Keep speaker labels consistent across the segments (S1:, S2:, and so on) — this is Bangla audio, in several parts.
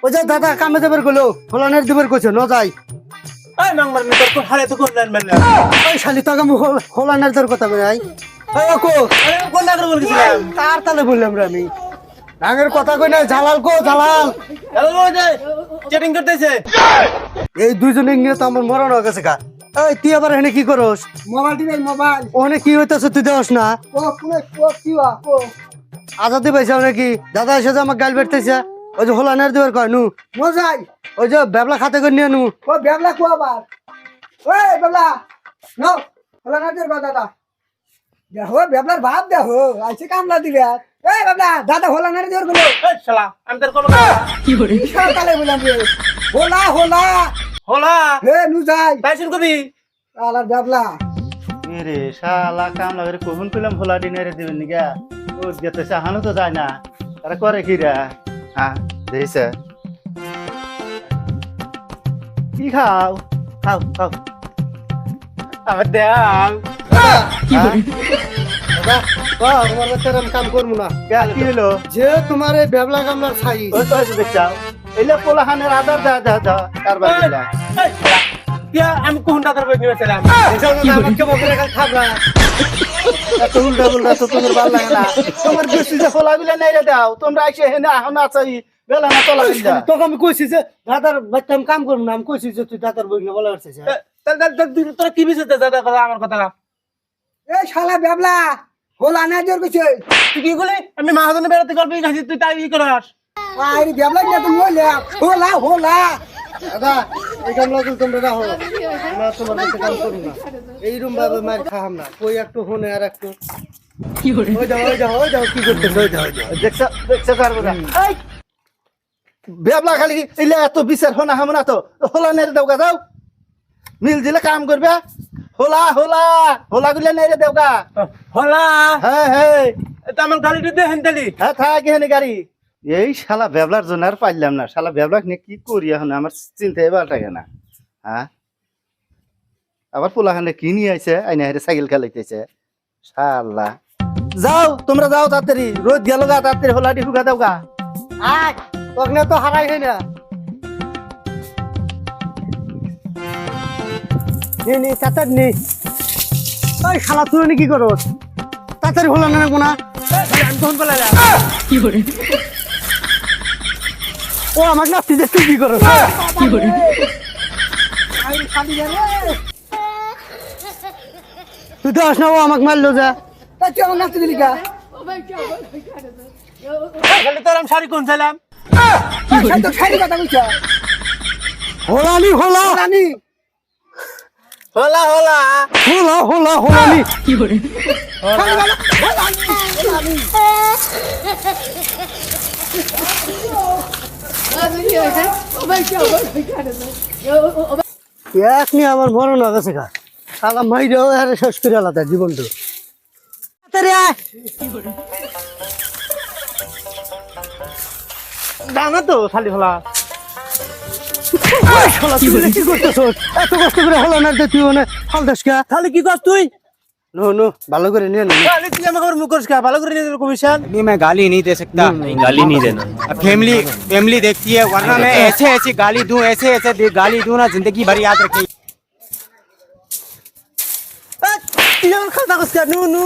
S1: ওই যে দাদা কামে যাবার গেলো হোলানের দিবার কইছে ন যাই
S2: এই মাংমার নি তোর হারে তো করলেন মানে
S1: ওই শালি তো আমি হোলানের দর কথা বলাই ওই কো
S2: আরে কোন নাগর বলছিলাম
S1: কার তালে বললাম রে আমি ডাঙের কথা কই না জালাল কো জালাল
S2: হ্যালো ওই চেটিং করতেছে
S1: এই দুইজনে নিয়ে তো আমার মরণ হয়ে গেছে কা এই তুই আবার এখানে কি করস
S3: মোবাইল দিবে মোবাইল
S1: ওখানে কি হইতেছে তুই দেওস না
S3: ও কোনে কি ওয়া ও
S1: আজাদি পাইছাও নাকি দাদা এসে যে আমার গাল বেরতেছে ওই যে হোলানের দিবার কয় নু
S3: মজাই
S1: ওই যে বেবলা খাতে করে নিয়ে নু
S3: ও বেবলা কো আবার ওই বেবলা নো হলা না দের দাদা দেখো বেবলার ভাব দেখো আইছে কামলা দিবে এই বেবলা দাদা হলা না দের গুলো
S2: এই শালা আমি তোর কোনো
S3: সকালে বললাম রে হোলা হোলা
S2: হলা
S3: হে নু যাই
S2: তাইছেন কবি
S3: আলা বেবলা
S4: রে শালা কাম লাগে কখন পেলাম ভোলা দিনের দিবেন নিগা ও যেতে চাহানো তো যায় না তারা করে কি রে হ্যাঁ দেখছে কি খাও খাও খাও
S2: আমার দেও
S1: তোমার বাচ্চারা আমি কাম করবো না
S4: কি হলো
S1: যে তোমার এই বেবলা কামলার ছাই
S4: ওই তো দেখছাও এলে পোলাহানের আদার যা যা যা কারবার দিলা
S2: এই শালা ইয়া আমি কোন দাদার বই নিয়েছিলাম
S1: আমাকে বকরে খাবরা
S4: এত উল্টা উল্টা তো তোমার ভালো লাগে না তোমার বেশি যে পোলা বিলা নাই রে দাও তোমরা এসে হেনে আহ না চাই বেলা না তোলা দিলা
S1: তোকে আমি কইছি যে দাদার বাচ্চা আমি কাম করবো না আমি কইছি যে তুই দাদার বই বলা হচ্ছে
S2: তোরা কি বিষয় দাদা কথা আমার কথা
S3: এই শালা বেবলা হোলা না দের কইছে
S2: তুই কি বলে আমি মাহাজনে বেড়াতে গল্প খাইছি তুই তাই কি করাস
S3: আরে বেবলা না তুমি বলে হোলা হোলা
S1: দাদা এই কামলা তো তোমরা রাখো আমরা তোমার কাছে কাম করবো না এই রুম ভাবে মার খাহাম না কই একটু ফোনে আর একটু কি করে ওই যাও কি করতেছ ওই যাও
S4: দেখছ দেখছ কারবার এই বেবলা খালি এলে এত বিচার হনা হাম না তো হোলা নেরে দেওগা যাও মিল দিলে কাম করবে হোলা হোলা হোলা গুলা নেরে দেওগা
S2: হলা
S4: হ্যাঁ হ্যাঁ
S2: এটা আমার গাড়িটা দে হেনতালি
S4: হ্যাঁ থাকে হেনে গাড়ি এই শালা বেবলার জন্য আর পাইলাম না শালা বেবলা নিয়ে কি করি এখন আমার চিন্তা এবার থাকে না হ্যাঁ আবার পোলাখানে কি নিয়ে আইছে আইনা হেরে সাইকেল খেলাইতেছে শালা যাও তোমরা যাও তাড়াতাড়ি রোদ গেল গা তাড়াতাড়ি হোলাটি হুকা দাও গা
S1: আয় তোকে তো হারাই হয় না নি তাড়াতাড়ি নি ওই শালা তুই কি করস তাড়াতাড়ি হলো না কোনা
S2: আমি তখন বলে
S1: ও আমাকে নাচতে যে তুই কি করস
S3: আই খালি গেলে
S1: তুই তো আস না ও আমাকে মারলো যা
S3: তা তুই আমার নাচতে দিলি কা
S2: খালি তোর আমি শাড়ি কোন ছিলাম
S3: সেই তো খালি কথা কইছ
S1: হোলানি হোলা
S3: রানী
S2: হলা হলা
S1: হোলানি
S3: খালি রানী
S1: এক নিয়ে আমার মরণ হয়ে গেছে গা শালা মাইরেও আরে শেষ করে আলাদা জীবনটা তাড়াতাড়ি আয়
S2: জানো তো শালি হলা
S1: ওই শালা তুই এটা কি করতেছ এত কষ্ট করে হলো না যে তুই মানে ফল দাস কা
S2: শালি কি করছ তুই
S1: নো ভালো করে নিয়ে নে
S2: শালি তুই আমাকে মুখ করিস কা ভালো করে নিয়ে দিল কমিশন
S5: नहीं मैं गाली नहीं दे सकता
S6: गाली नहीं देना
S5: अब फैमिली फैमिली देखती है वरना मैं ऐसे ऐसे गाली दूं ऐसे ऐसे गाली दूं ना जिंदगी भर याद रखेगी
S2: তুই আমার খাতা করিস কা নু নু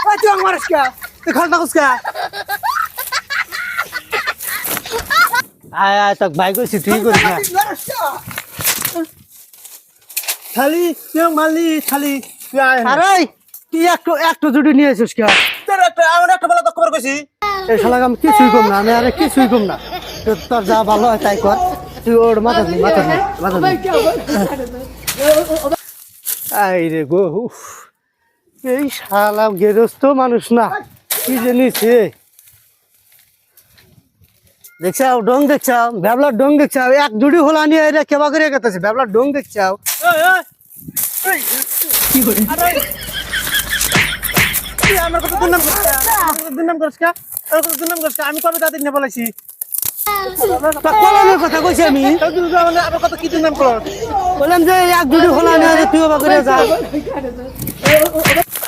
S3: ওই তুই আমার মারিস কা
S2: তুই খাতা করিস কা
S1: আয় আয় তাক ভাই কইছি তুই করিস না
S3: মারিস কা
S2: শালি তুই মারলি শালি তুই আয়
S1: আরে তুই একটু জুড়ি নিয়ে আসিস কা
S2: তোর একটা আমার একটা বলা তো খবর কইছি
S1: এই শালাকে আমি কিছুই কম না আমি আরে কিছুই কম না তোর যা ভালো হয় তাই কর তুই ওর মাথা আই রে গো উফ, এই শালা গেরস্ত মানুষ না কি জানিছে দেখছাও ডং দেখছাও ভ্যাবলার ডং দেখছাও এক জুড়ি হোলা নিয়ে এরা কেবা করে গেতেছে ভ্যাবলার ডং দেখছাও
S2: তুই আমার কথা দুর্নাম করিস কা দুর্নাম করিস কা আমার কথা দুর্নাম করিস কা আমি কবে তাদের নিয়ে বলেছি
S1: তা কলমের কথা কইছি আমি
S2: তুই আমার কথা কি দুর্নাম করস
S1: বললাম যে এক জুড়ি হোলা নিয়ে এরা তুই কেবা করে যা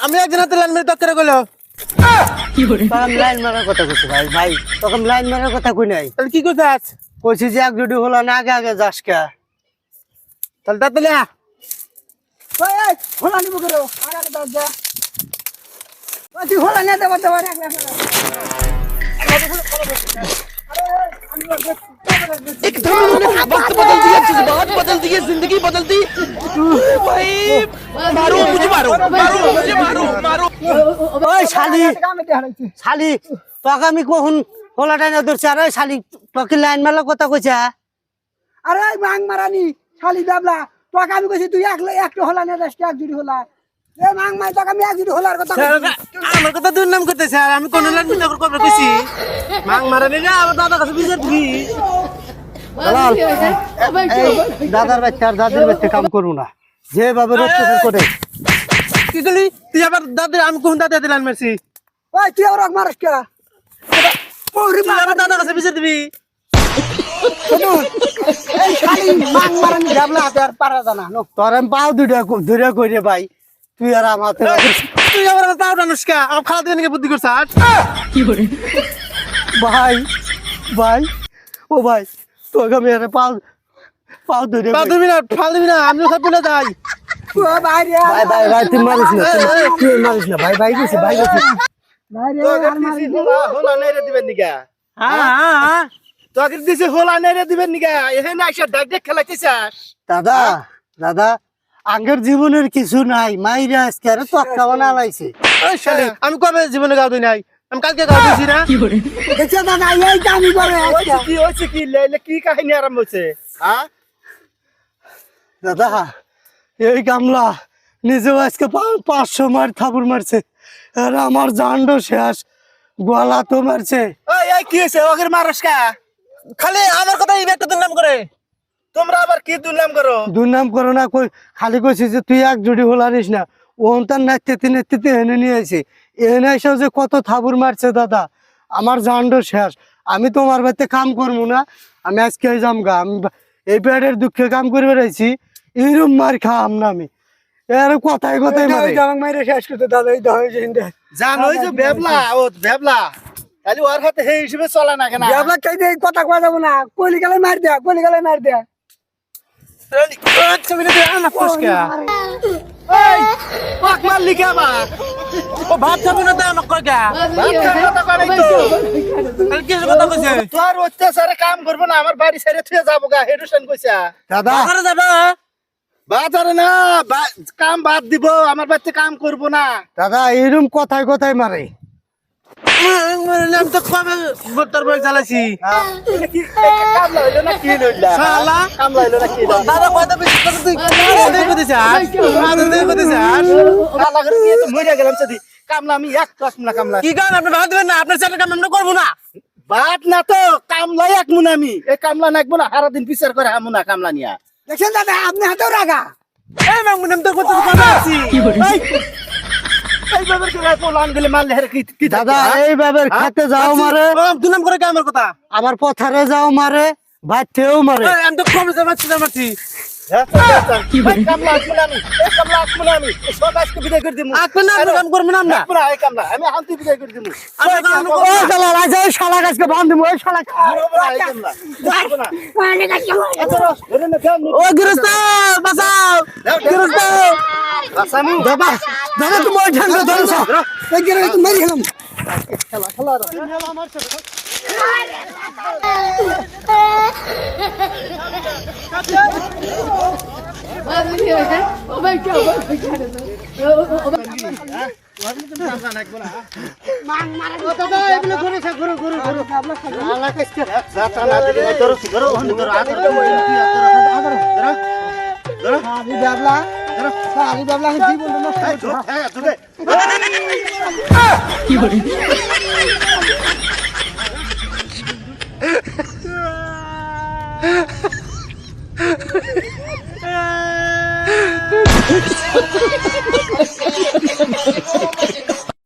S2: আমি একদিন হাতে লাইন মেরে দক্তরে গেল
S1: তখন লাইন মারার কথা কইছি ভাই তখন লাইন মারার কথা কই নাই
S2: তাহলে কি করছিস
S1: কইছি যে এক জুটি হলা না আগে আগে যাস কে
S2: তাহলে তাড়াতাড়ি আ।
S3: ওই এই হোলা নিব করে আগে দাও যা ওই তুই হোলা নিয়ে দেবো দেবো এক লাখ
S2: वक्त बदल दिया जज्बात बदल दिए जिंदगी बदल दी भाई मारो मुझे मारो मारो मुझे मारो मारो
S1: ওই শালি
S3: কামে দিয়ে হারাইছি
S1: শালি তোকে আমি কখন হলা টাইনা ধরছি আর ওই শালি তোকে লাইন মেলা কথা কইছা
S3: আরে এই মাং মারানি শালি বাবলা তোকে আমি কইছি তুই একটা হোলা নিয়ে যাস এক জুড়ি হোলা এ মাং মাই তোকে আমি এক জুড়ি হোলার কথা কইছি
S2: আমার কথা দুর্নাম করতে স্যার আমি কোন লাইন মিটা করব কইছি মাং মারানি না আমার দাদা কাছে বিচার দিবি
S1: এই দাদার বাচ্চা আর দাদির বাচ্চা কাম করবো না যেভাবে অত্যাচার করে
S2: কি কইলি তুই আবার দাদা আমি কোন দাদা দিলাম মারছি
S3: ওই তুই আর মারস কে ওরে
S2: তুই আমার দাদা কাছে বিচার দিবি
S3: এই শালি মাং মারানি বাবলা হাতে আর পারা জানা নো
S1: তোর আমি পাও দুইটা কইরে ভাই তুই আর আমার
S2: তুই আবার আমার পাউডার নস্কা আমার খালা দিকে বুদ্ধি করছ
S1: ভাই ভাই ও ভাই তোকে আমি আর পাও দুইটা
S2: পা দিবি না ফাল দিবি না আমি খাবো না যাই
S3: ও ভাই রে
S1: ভাই ভাই ভাই তুই মারিস না তুই মারিস না ভাই ভাই গেছি ভাই গেছি
S3: ভাই রে আর মারি
S4: হোলা নেরে দিবেন নিগা
S2: হ্যাঁ
S4: তোকে দিছে হোলা নেরে দিবেন নিগা এখানে আইসা ডাক ডাক খেলাইতেছাস
S1: দাদা দাদা আগের জীবনের কিছু নাই মাইরা আজকে আর তক্কা বানালাইছে
S2: ওই শালি আমি কবে জীবনে গাও দিই নাই আমি কালকে গাও দিছি না
S3: দেখছ দাদা এই কামি করে আজকে
S4: কি হইছে কি লেলে কি কাহিনী আরম্ভ হইছে হ্যাঁ
S1: দাদা এই গামলা নিজেও আজকে 500 মার থাপুর মারছে আর আমার জান্ড শেষ গলা তো মারছে
S4: ওই এই কি হইছে ওকে মারস কা
S2: খালি আমার কথা এই একটা দুর্নাম করে
S4: তোমরা আবার কি দুর্নাম করো
S1: দুর্নাম করো না কই খালি কইছি যে তুই এক জুড়ি হোলারিস না ও তার নাচতে নাচতে এনে নিয়ে আইছে এনে এসেও যে কত থাপুর মারছে দাদা আমার জান্ড শেষ আমি তোমার বাড়িতে কাম করবো না আমি আজকে যাম গা আমি এই পেটের দুঃখে কাম করে বেড়াইছি এইরকম মার খাম না আমি এর কথাই কথাই মারে
S3: জামাং মাইরে শেষ করতে দাদা এই দাও জিন্দে
S4: জানো ওই যে বেবলা ও বেবলা তাহলে ওর হাতে সেই হিসেবে চলে না কেন
S3: বাবলা কই দে কথা কয়া যাব না কইলি গেলে মার দে কইলি গেলে মার দে
S2: আচ্ছা মিলে দে না ফসকা
S4: এই পাক মারলি কে আবার
S2: ও ভাত খাবো না তা আমাকে কয় গা
S4: ভাত খাওয়ার কথা কয় নাই তো
S2: তাহলে কি কথা কইছে
S4: তোর অত্যাচারে কাম করবো না আমার বাড়ি ছেড়ে থুয়ে যাবো গা হেডুসেন কইছা
S1: দাদা
S2: বাজারে যাবা
S4: বাজারে না কাম বাদ দিব আমার বাড়িতে কাম করবো না
S1: দাদা এইরকম কথাই কথাই মারে
S2: আমি তো কবে তোর বই চালাইছি
S4: এটা কি কামলা হইলো না কি হইলো
S2: শালা
S4: কামলা হইলো না কি
S2: দাদা কয়টা বেশি কথা তুই কাদের কইতে চাস কাদের কইতে চাস
S4: কামলা করে নিয়ে তো মরে গেলাম সেদি কামলা আমি এক কাজ না কামলা
S2: কি গান আপনি ভাত দিবেন না আপনার চ্যানেল কাম আমরা করবো না
S4: বাদ না তো কামলাই এক মুন আমি এই কামলা নাকবো না সারা দিন বিচার করে আমু না কামলা নিয়া
S3: দেখছেন দাদা আপনি হাতেও রাগা
S2: এই মামু নাম তো করতে কবে আছি
S4: এই বাবার করে পোলান গেলে মারলে হেরে কি
S1: দাদা এইভাবে খেতে যাও মারে
S2: দুনাম করে কি আমার কথা
S1: আবার পথারে যাও মারে ভাতেও মারে
S2: আমি তো কবে যাচ্ছি
S4: কামলা আসবো না আমি এই কামলা আসবো না আমি সব আজকে বিদায় করে দিমু
S2: আপনি না কাম করবেন না
S4: পুরা এই কামলা আমি হান্তি বিদায় করে দিমু
S1: ও শালা রাজা ওই শালা গাছকে বাঁধ ওই শালা
S4: এই কামলা আসবো না ধরে না ফেল
S2: ও গৃহস্থ বাঁচাও গৃহস্থ
S4: বাসামু
S1: দাদা দাদা তুমি ওই ঝান্ডা ধরছো
S3: এই গেলে তো মারি গেলাম আলি বাবলা আলি বাবলা জীবন নষ্ট করছো